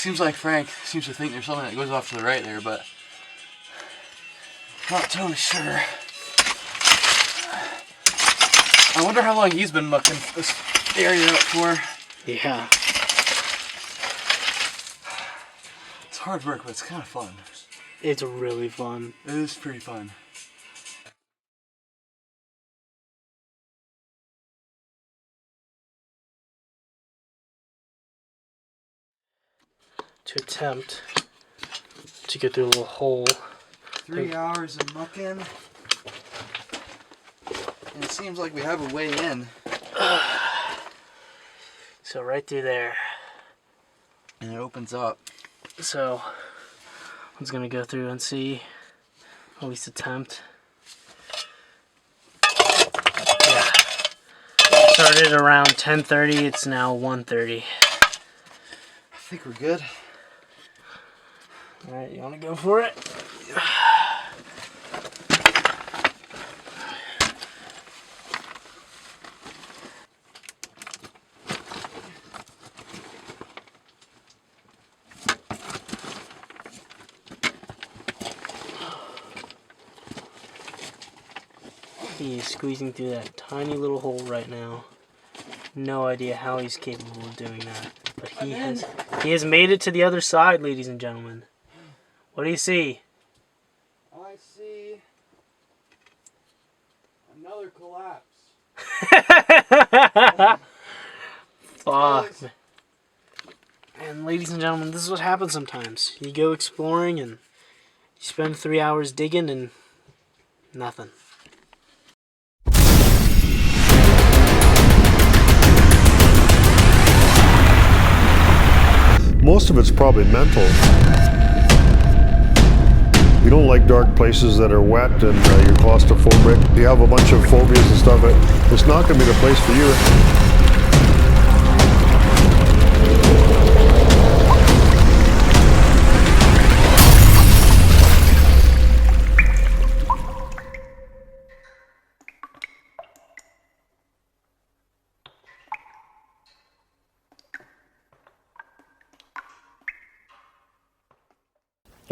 Seems like Frank seems to think there's something that goes off to the right there, but not totally sure. I wonder how long he's been mucking this area up for. Yeah. It's hard work, but it's kind of fun. It's really fun. It is pretty fun. To attempt to get through a little hole. 3 hours of mucking. And it seems like we have a way in. So right through there. And it opens up. So I was gonna go through and see, at least attempt. Yeah. Started around 10:30. It's now 1:30. I think we're good. All right, you wanna go for it? He is squeezing through that tiny little hole right now. No idea how he's capable of doing that. But he has made it to the other side, ladies and gentlemen. What do you see? I see another collapse. Fuck. And ladies and gentlemen, this is what happens sometimes. You go exploring and you spend 3 hours digging and nothing. Most of it's probably mental. You don't like dark places that are wet and you're claustrophobic. You have a bunch of phobias and stuff. It's not going to be the place for you.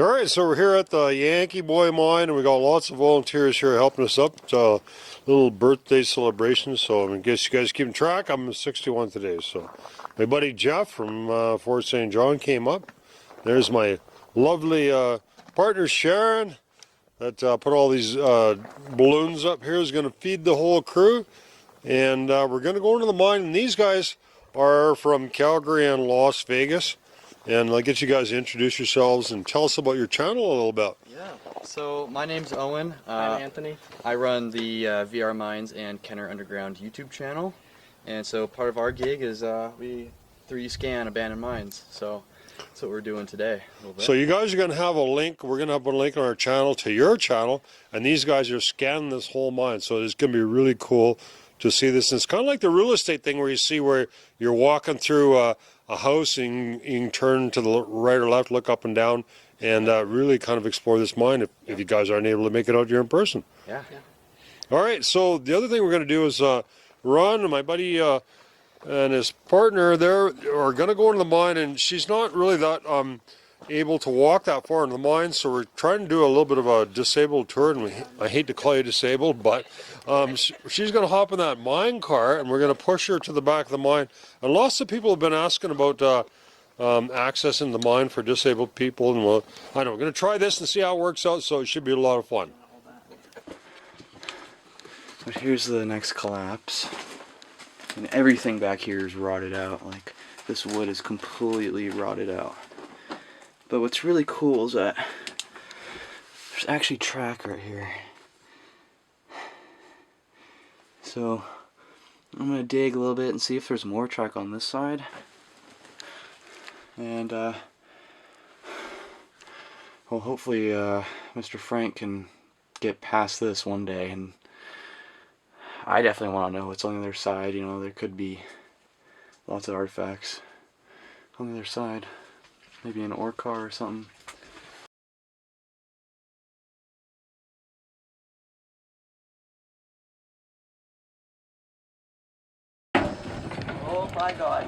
All right, so we're here at the Yankee Boy mine, and we got lots of volunteers here helping us up. It's a little birthday celebration, so in case you guys keeping track, I'm 61 today. So my buddy Jeff from Fort St. John came up. There's my lovely partner Sharon that put all these balloons up here, is going to feed the whole crew. And we're going to go into the mine, and these guys are from Calgary and Las Vegas. And I'll get you guys to introduce yourselves and tell us about your channel a little bit. Yeah, so my name's Owen. I'm Anthony. I run the VR Mines and Kenner Underground YouTube channel. And so part of our gig is we 3D scan abandoned mines. So that's what we're doing today. A little bit. So you guys are going to have a link. We're going to have a link on our channel to your channel. And these guys are scanning this whole mine. So it's going to be really cool to see this. And it's kind of like the real estate thing where you see where you're walking through a house and you can turn to the right or left, look up and down, and really kind of explore this mine if you guys aren't able to make it out here in person. Yeah. All right, so the other thing we're going to do is Ron and my buddy and his partner there are going to go into the mine, and she's not really that able to walk that far into the mine, so we're trying to do a little bit of a disabled tour, and I hate to call you disabled, but she's going to hop in that mine car, and we're going to push her to the back of the mine. And lots of people have been asking about accessing the mine for disabled people, and I know we're going to try this and see how it works out, so it should be a lot of fun. But here's the next collapse. And everything back here is rotted out. Like, this wood is completely rotted out. But what's really cool is that there's actually track right here. So I'm going to dig a little bit and see if there's more track on this side. And well, hopefully Mr. Frank can get past this one day. And I definitely want to know what's on the other side. You know, there could be lots of artifacts on the other side. Maybe an ore car or something. Oh my God.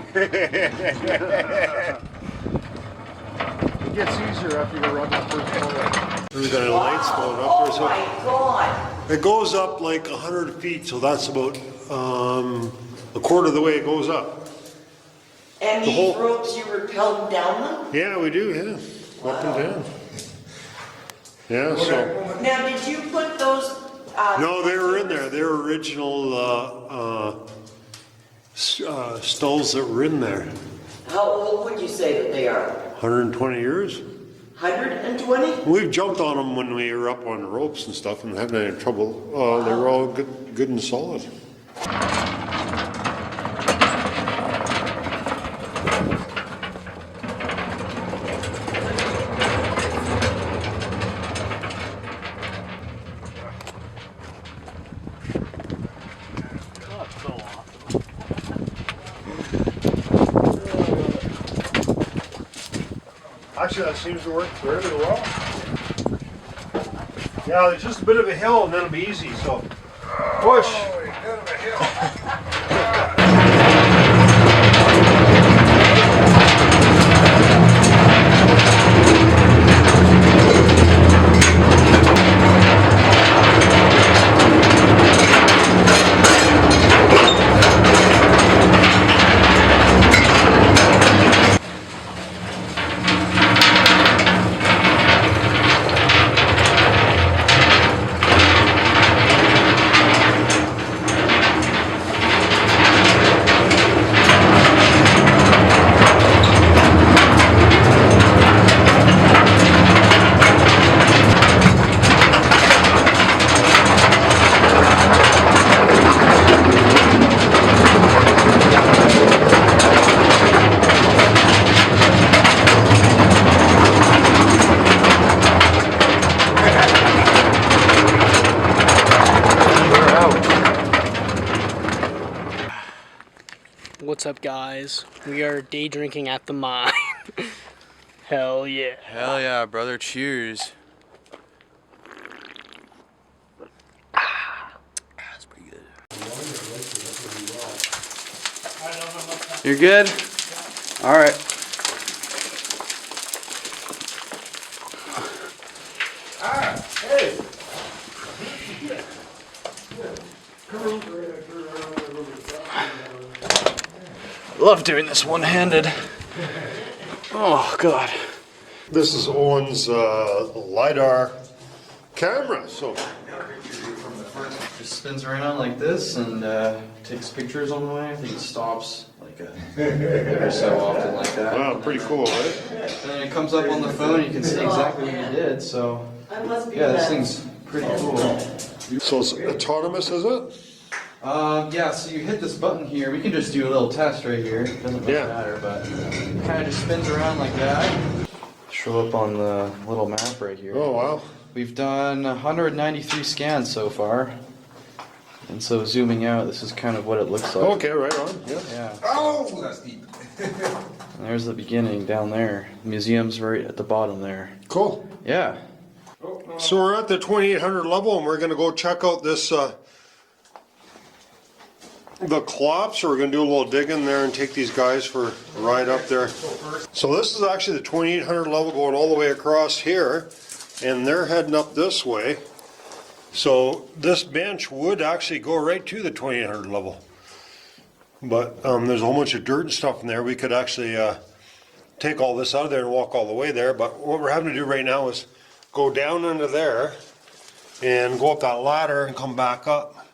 It gets easier after you go around that first corner. We've got lights going up there. Oh my God. It goes up like 100 feet, so that's about a quarter of the way it goes up. And The these whole- ropes, you rappel down them? Yeah, we do, yeah. Up and down. Yeah, so. Now, did you put those? No, they were in there. They were original stalls that were in there. How old would you say that they are? 120 years. 120? We've jumped on them when we were up on the ropes and stuff and haven't had any trouble. They were all good and solid. Actually, that seems to work fairly well. Yeah, there's just a bit of a hill and then it'll be easy, so push. What's up, guys? We are day drinking at the mine. Hell yeah. Hell yeah, brother. Cheers. That's pretty good. You're good? All right. Love doing this one-handed. Oh, God. This is Owen's LiDAR camera, so. Just spins around like this and takes pictures on the way. I think it stops like every so often like that. Wow, pretty cool, right? And then it comes up on the phone, you can see exactly what you did, so yeah, this thing's pretty cool. So it's autonomous, is it? Yeah, so you hit this button here, we can just do a little test right here, it doesn't really matter, but it kind of just spins around like that. Show up on the little map right here. Oh, wow. We've done 193 scans so far, and so zooming out, this is kind of what it looks like. Okay, right on. Yeah. Yeah. Oh, that's deep. And there's the beginning down there. The museum's right at the bottom there. Cool. Yeah. So we're at the 2800 level and we're going to go check out this, the clops. So we're going to do a little digging there and take these guys for a ride up there. So this is actually the 2800 level going all the way across here. And they're heading up this way. So this bench would actually go right to the 2800 level. But there's a whole bunch of dirt and stuff in there. We could actually take all this out of there and walk all the way there. But what we're having to do right now is go down into there and go up that ladder and come back up.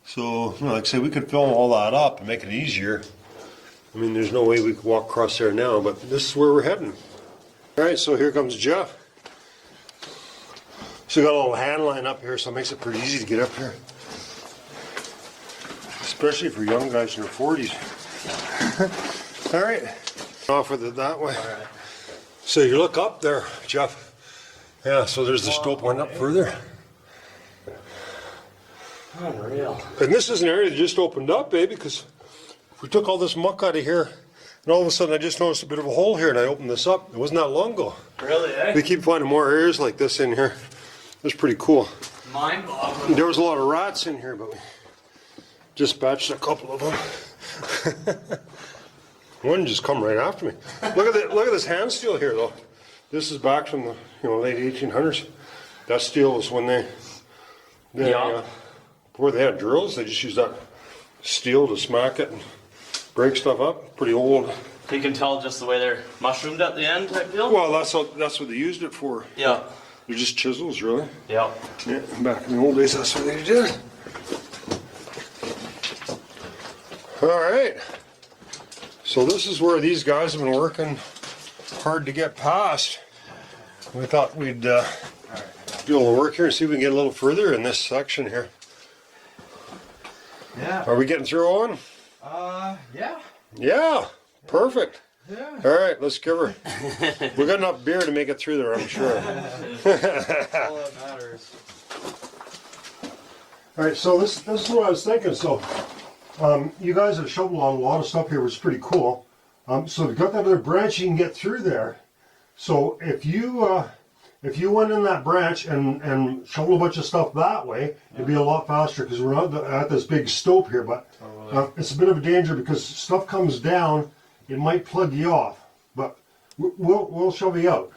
So, you know, like I say, we could fill all that up and make it easier. I mean, there's no way we could walk across there now, but this is where we're heading. All right, so here comes Jeff. So we got a little hand line up here, so it makes it pretty easy to get up here. Especially for young guys in their 40s. All right, off with it that way. So you look up there, Jeff. Yeah, so there's the stope went up further. Unreal. And this is an area that just opened up, baby, because we took all this muck out of here, and all of a sudden I just noticed a bit of a hole here, and I opened this up. It wasn't that long ago. Really, eh? We keep finding more areas like this in here. That's pretty cool. Mind-boggling. There was a lot of rats in here, but we dispatched a couple of them. One just come right after me. Look at this hand steel here, though. This is back from the late 1800s. That steel was when before they had drills, they just used that steel to smack it and break stuff up. Pretty old. You can tell just the way they're mushroomed at the end type deal? Well, that's what they used it for. Yeah. They're just chisels, really. Yeah. Yeah, back in the old days, that's what they did. All right. So this is where these guys have been working hard to get past. We thought we'd do a little work here and see if we can get a little further in this section here. Yeah. Are we getting through on? Yeah. Yeah. Perfect. Yeah. All right, let's give her. We got enough beer to make it through there, I'm sure. That's all that matters. All right, so this is what I was thinking. So, you guys have shoveled on a lot of stuff here, which is pretty cool. So we've got that other branch you can get through there. So if you went in that branch and shoveled a bunch of stuff that way, it'd be a lot faster because we're not at this big stope here. But it's a bit of a danger because stuff comes down, it might plug you off. But we'll shove you out.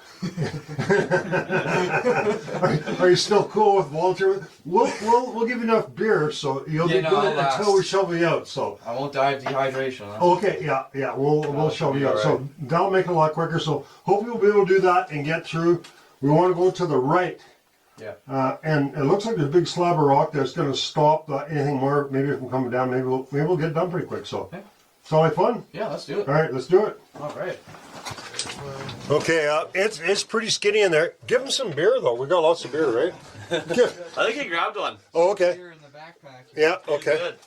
Are you still cool with volunteering? We'll give you enough beer so you'll be good until we shove you out. So I won't die of dehydration. okay, yeah, we'll shove you out. Right. So that'll make it a lot quicker. So hopefully we'll be able to do that and get through. We want to go to the right. Yeah. And it looks like there's a big slab of rock that's going to stop anything more. Maybe from coming down. Maybe we'll get it done pretty quick. So sound like fun? Yeah, let's do it. All right, let's do it. All right. Okay, it's pretty skinny in there. Give him some beer though. We got lots of beer, right? I think I grabbed one. Oh, okay. Here in the backpack. Yeah. Okay. Good.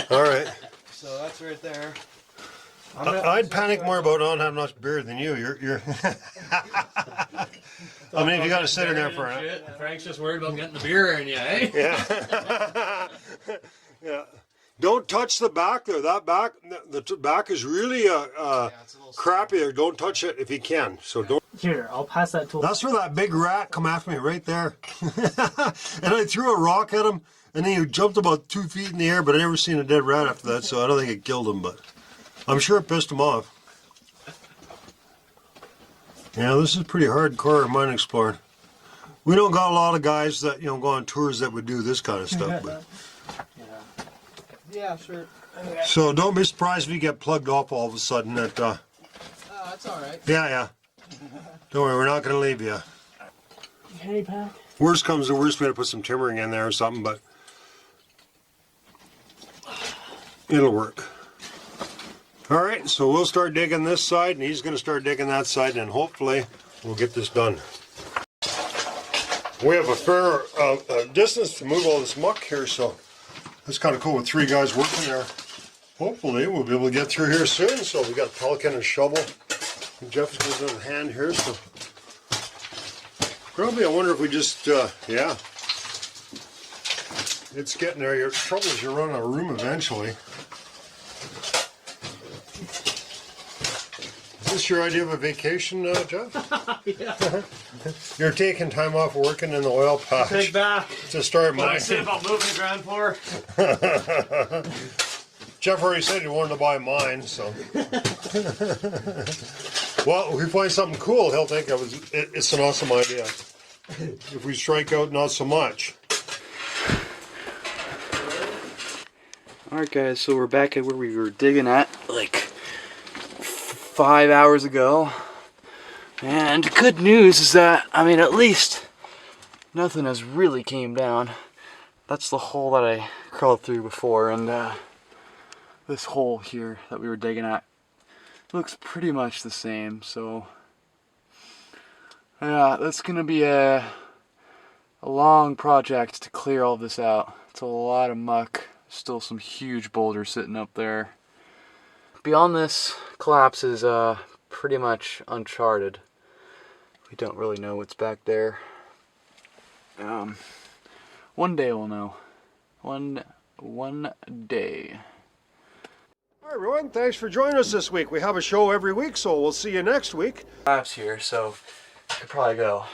All right. So that's right there. I'd panic more about not having much beer than you. You're. I mean, if you got to sit in there for a. Shit. Frank's just worried about getting the beer in you, eh? Yeah. Yeah. Don't touch the back there. That back, the back is really it's a little crappy there. Don't touch it if you can. So don't. Here, I'll pass that tool. That's where that big rat come after me right there. And I threw a rock at him, and then he jumped about 2 feet in the air, but I never seen a dead rat after that, so I don't think it killed him, but I'm sure it pissed him off. Yeah, this is pretty hardcore mine exploring. We don't got a lot of guys that go on tours that would do this kind of stuff, but Yeah, sure. so don't be surprised if you get plugged off all of a sudden. That That's all right. yeah. Don't worry, we're not going to leave you. Hey, pack. Worst comes to worst, we got to put some timbering in there or something, but it'll work. All right, so we'll start digging this side, and he's going to start digging that side, and hopefully we'll get this done. We have a fair distance to move all this muck here, so that's kind of cool with 3 guys working there. Hopefully we'll be able to get through here soon. So we got a pelican and shovel. And Jeff's got it in hand here, so probably I wonder if we just yeah. It's getting there. Your trouble is you're running out of room eventually. Is this your idea of a vacation, Jeff? Yeah. You're taking time off working in the oil patch Take back. to start What I mining. said about moving the ground floor. Jeff already said he wanted to buy mine, so. Well, if we find something cool, he'll think it's an awesome idea. If we strike out, not so much. Alright guys, so we're back at where we were digging at like 5 hours ago. And good news is that, I mean, at least nothing has really came down. That's the hole that I crawled through before, and this hole here that we were digging at looks pretty much the same, so yeah, that's gonna be a long project to clear all this out. It's a lot of muck. Still some huge boulders sitting up there. Beyond this, collapse is pretty much uncharted. We don't really know what's back there. One day we'll know. One day. Hi everyone, thanks for joining us this week. We have a show every week, so we'll see you next week. Collapse here, so I could probably go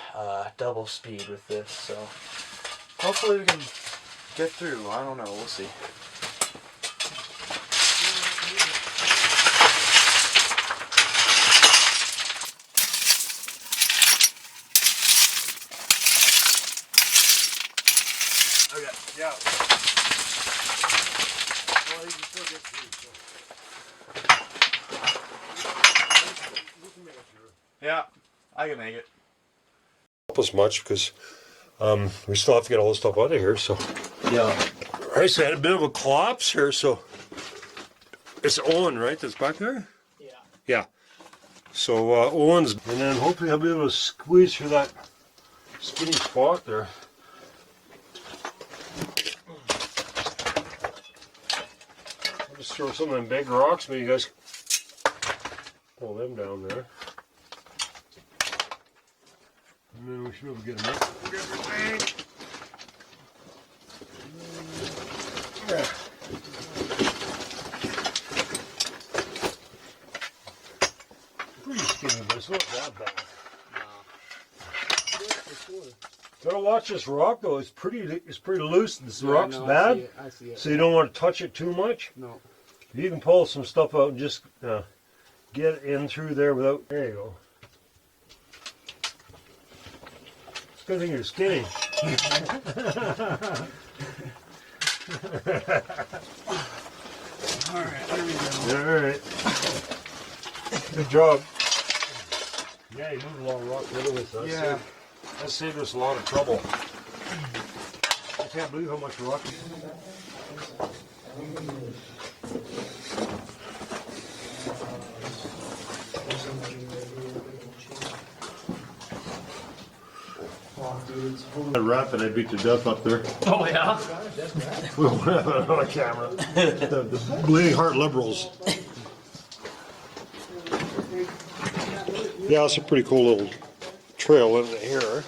double speed with this. So hopefully we can get through. I don't know. We'll see. Yeah, I can make it. Help us much because we still have to get all this stuff out of here. So Yeah. I just had a bit of a collapse here. So it's Owen, right? That's back there. Yeah. Yeah. So Owen's, and then hopefully I'll be able to squeeze through that skinny spot there. I'll just throw some of them big rocks. Maybe you guys pull them down there. And then we should be able to get them up. Yeah. Pretty skinny, but it's not that bad. Gotta watch this rock though. It's pretty loose. This rock's bad, I see it. so you don't want to touch it too much. No. You can pull some stuff out and just get in through there without. There you go. It's a good thing you're skinny. All right, there we go. Yeah, all right. Good job. Yeah, you moved a lot of rock the other way, so that saved us a lot of trouble. I can't believe how much rock. That rat that I beat to death up there. Oh yeah? We won't have it on camera. The Bleeding Heart Liberals. Yeah, it's a pretty cool little trail in here.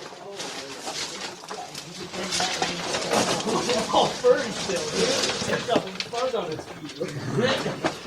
Oh, furry still, dude. It's got fuzz on its feet.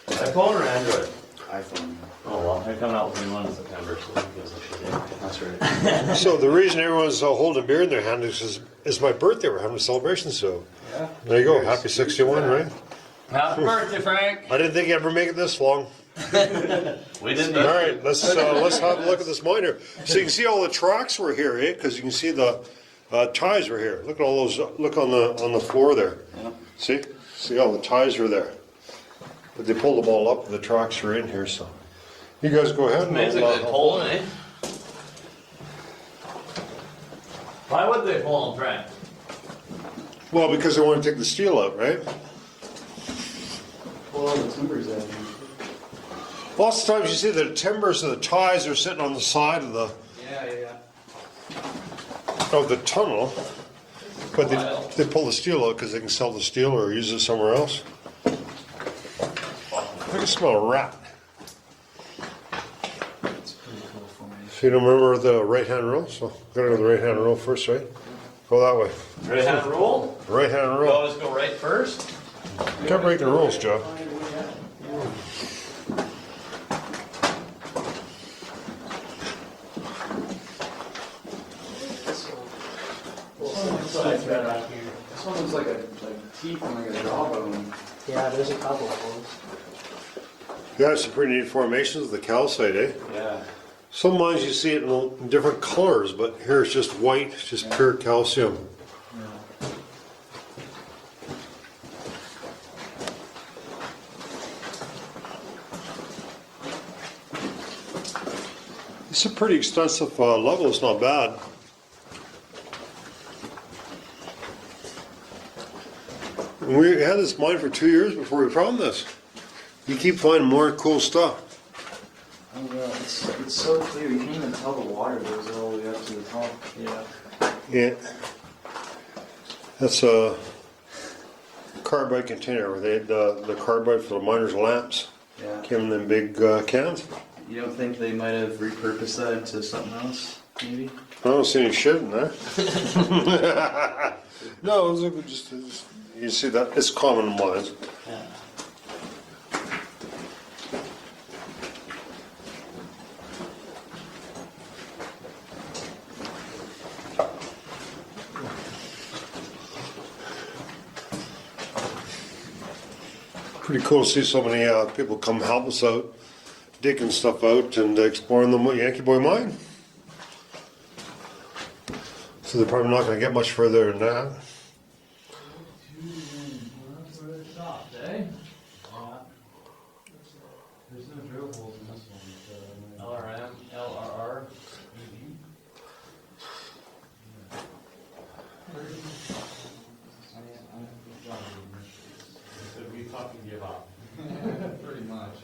iPhone or Android? iPhone. Oh well, they're coming out with a new one in September, so who gives a shit? That's right. So the reason everyone's holding beer in their hand is it's my birthday. We're having a celebration, so there you go. Happy 61, right? Happy birthday, Frank! I didn't think I'd ever make it this long. We didn't. All right, let's have a look at this mine here. So you can see all the tracks were here, eh? Because you can see the ties were here. Look at all those. Look on the floor there. Yeah. See all the ties were there. But they pulled them all up, and the tracks are in here. So you guys go ahead. Amazing And they pull them, eh? Why would they pull them, Frank? Well, because they want to take the steel out, right? Pull all the timbers out. Lots of times you see the timbers of the ties are sitting on the side of the tunnel, but they pull the steel out because they can sell the steel or use it somewhere else. I can smell a rat. It's pretty cool formation. So you don't remember the right-hand rule? So gotta go to the right-hand rule first, right? Go that way. Right hand rule? Right-hand You rule. always go right first? Can't break the rules, Joe. This one looks like teeth and like a jawbone. Yeah, there's a couple of those. Yeah, some pretty neat formations, the calcite, eh? Yeah. Some mines you see it in different colors, but here it's just white, it's just pure calcium. It's a pretty extensive level, it's not bad. And we had this mine for 2 years before we found this. You keep finding more cool stuff. Oh yeah, it's so clear. You can't even tell the water goes all the way up to the top. Yeah. Yeah. That's a carbide container where they had the carbide for the miners' lamps. Yeah. Came in them big cans. You don't think they might have repurposed that into something else, maybe? I don't see any shit in there. No, it was just you see that it's common in mines. Yeah. Pretty cool to see so many people come help us out, digging stuff out and exploring the Yankee Boy mine. So they're probably not going to get much further than that. There's no drill holes in this one. LRM, LRR, So we fucking give up. Pretty much.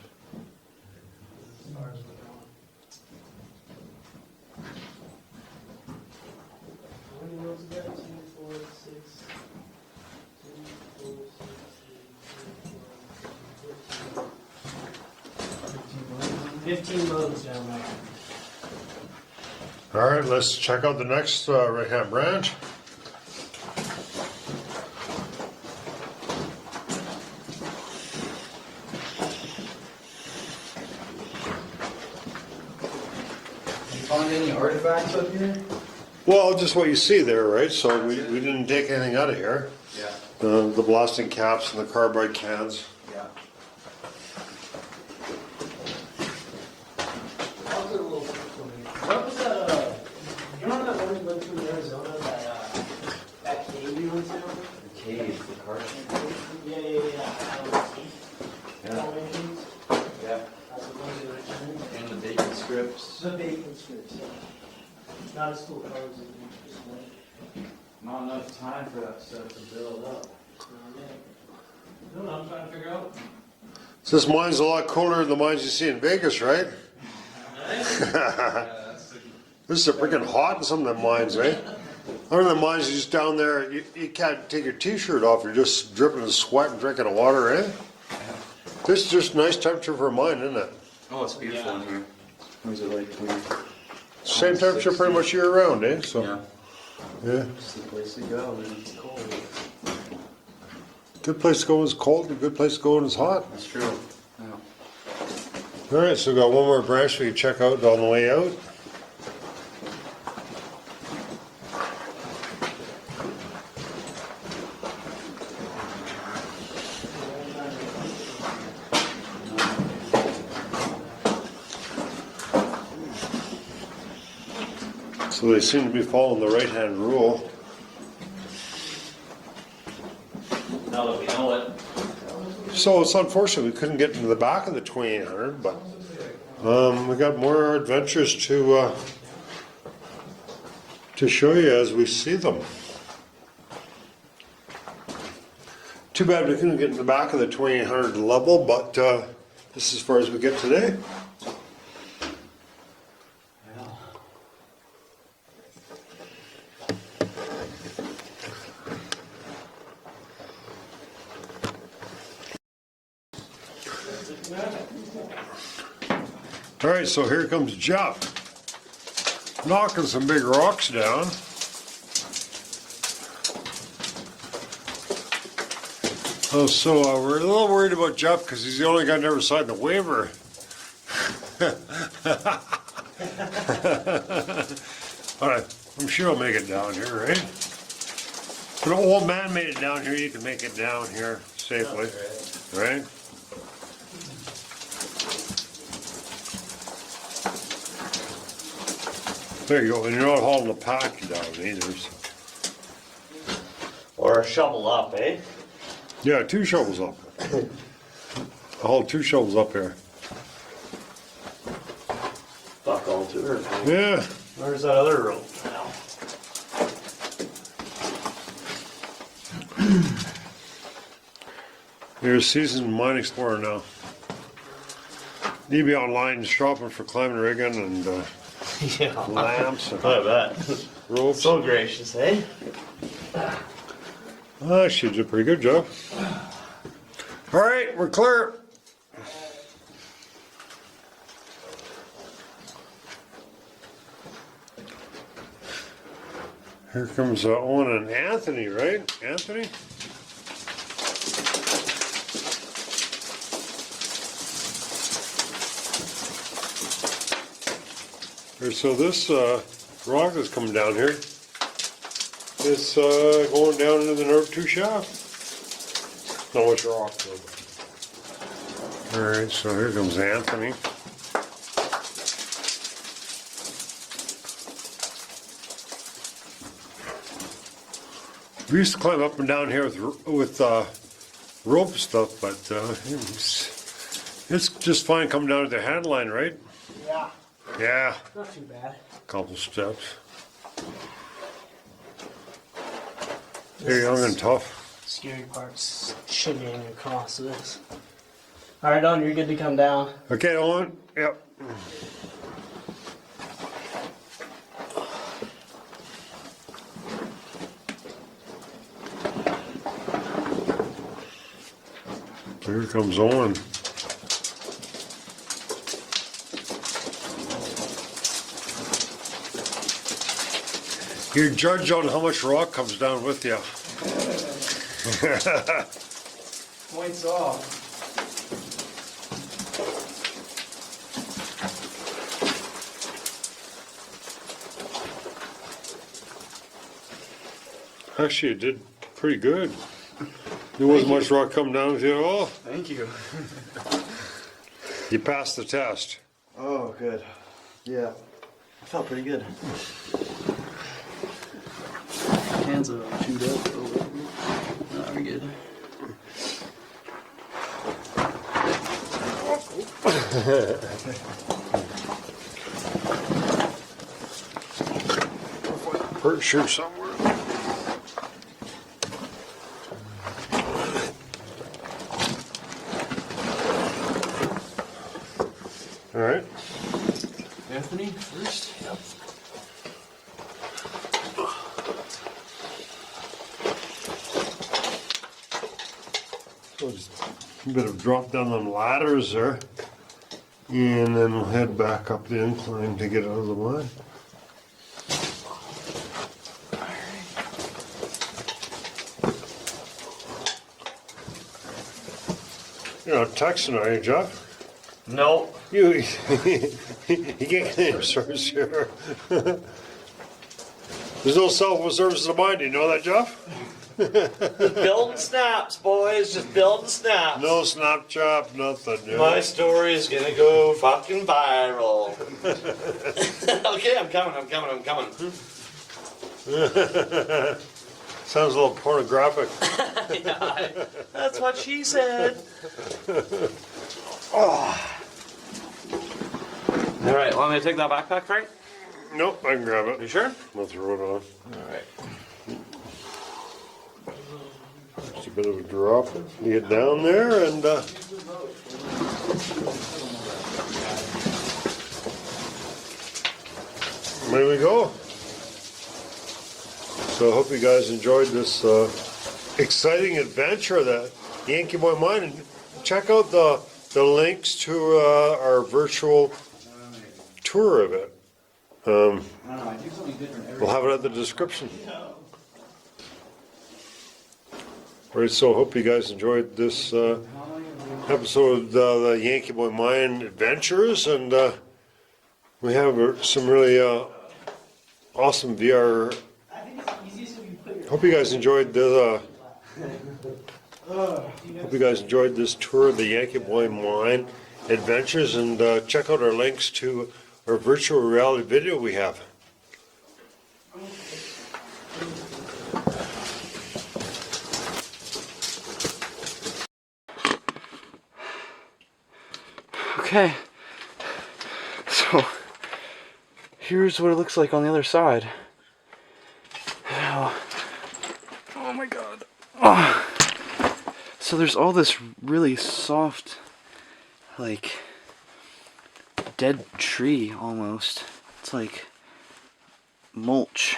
How many rows is that? 2, 4, 6, 2, 4, 6, 15 loads down there. All right, let's check out the next right-hand branch. You find any artifacts up here? Well, just what you see there, right? So we didn't take anything out of here. Yeah. The blasting caps and the carbide cans. Yeah. What was that, you remember that one we went to in Arizona, that cave we went to? The cave, the car Yeah. Yeah. That's what those are originally. And the bacon strips. The bacon strips, yeah. Not as cool cars as this one. Not enough time for that stuff to build up. You know what I'm trying to figure out? So this mine's a lot cooler than the mines you see in Vegas, right? This is freaking hot in some of the mines, eh? Other than the mines just down there, you can't take your t-shirt off, you're just dripping in sweat and drinking water, eh? This is just nice temperature for a mine, isn't it? Oh, it's beautiful in here. What is it like? Same temperature pretty much year round, eh? So, Yeah. yeah. It's the place to go when it's cold. Good place to go when it's cold, a good place to go when it's hot. That's true. Yeah. All right, so we've got one more branch we can check out on the way out. So they seem to be following the right-hand rule. Now that we know it. So it's unfortunate we couldn't get into the back of the 2800, but we got more adventures to show you as we see them. Too bad we couldn't get in the back of the 2800 level, but this is as far as we get today. All right, so here comes Jeff, knocking some big rocks down. Oh, so we're a little worried about Jeff because he's the only guy never signed the waiver. All right, I'm sure he'll make it down here, right? If an old man made it down here, you can make it down here safely, right? There you go, and you're not hauling the pack down either. So. Or a shovel up, eh? Yeah, 2 shovels up. I hauled 2 shovels up here. Fuck all to her. Yeah. Where's that other rope now? You're a seasoned mine explorer now. You'd be online shopping for climbing rigging and Yeah. lamps and I bet. ropes. So gracious, eh? She did a pretty good job. All right, we're clear. Here comes Owen and Anthony, right? Anthony? So this rock that's coming down here is going down into the North 2 shaft. Not much rock though. Alright, so here comes Anthony. We used to climb up and down here with rope stuff, but it's just fine coming down to the hand line, right? Yeah. Yeah, Not too bad. couple steps. You're young and tough. Scary part's shimmying across this. Alright, Don, you're good to come down. Okay, Owen. Yep. Here comes Owen. You're judged on how much rock comes down with you. Points off. Actually, you did pretty good. There wasn't much rock coming down with you at all. Thank you. You passed the test. Oh, good. Yeah. I felt pretty good. Hands are chewed up a little bit. No, we're good. Pretty sure somewhere. All right. Anthony first. Yep. So just a bit of drop down on ladders there. And then we'll head back up the incline to get out of the mud. You're not texting, are you, Jeff? No. You can't claim service here. There's no cell phone service in mine. Do you know that, Jeff? Just building snaps, boys. Just building snaps. No Snapchat, nothing. Yeah. My story's gonna go fucking viral. Okay, I'm coming. Sounds a little pornographic. Yeah, that's what she said. All right, want me to take that backpack, Frank? Nope, I can grab it. You sure? I'll throw it on. All right. Just a bit of a drop. You get down there and there we go. So I hope you guys enjoyed this exciting adventure of the Yankee Boy mine. And check out the links to our virtual tour of it. We'll have it at the description. All right, so hope you guys enjoyed this episode of the Yankee Boy Mine Adventures, and we have some really awesome VR. Hope you guys enjoyed the. Hope you guys enjoyed this tour of the Yankee Boy Mine Adventures, and check out our links to our virtual reality video we have. Okay. So, here's what it looks like on the other side. Oh my god. Oh. So there's all this really soft, like, dead tree almost. It's like mulch.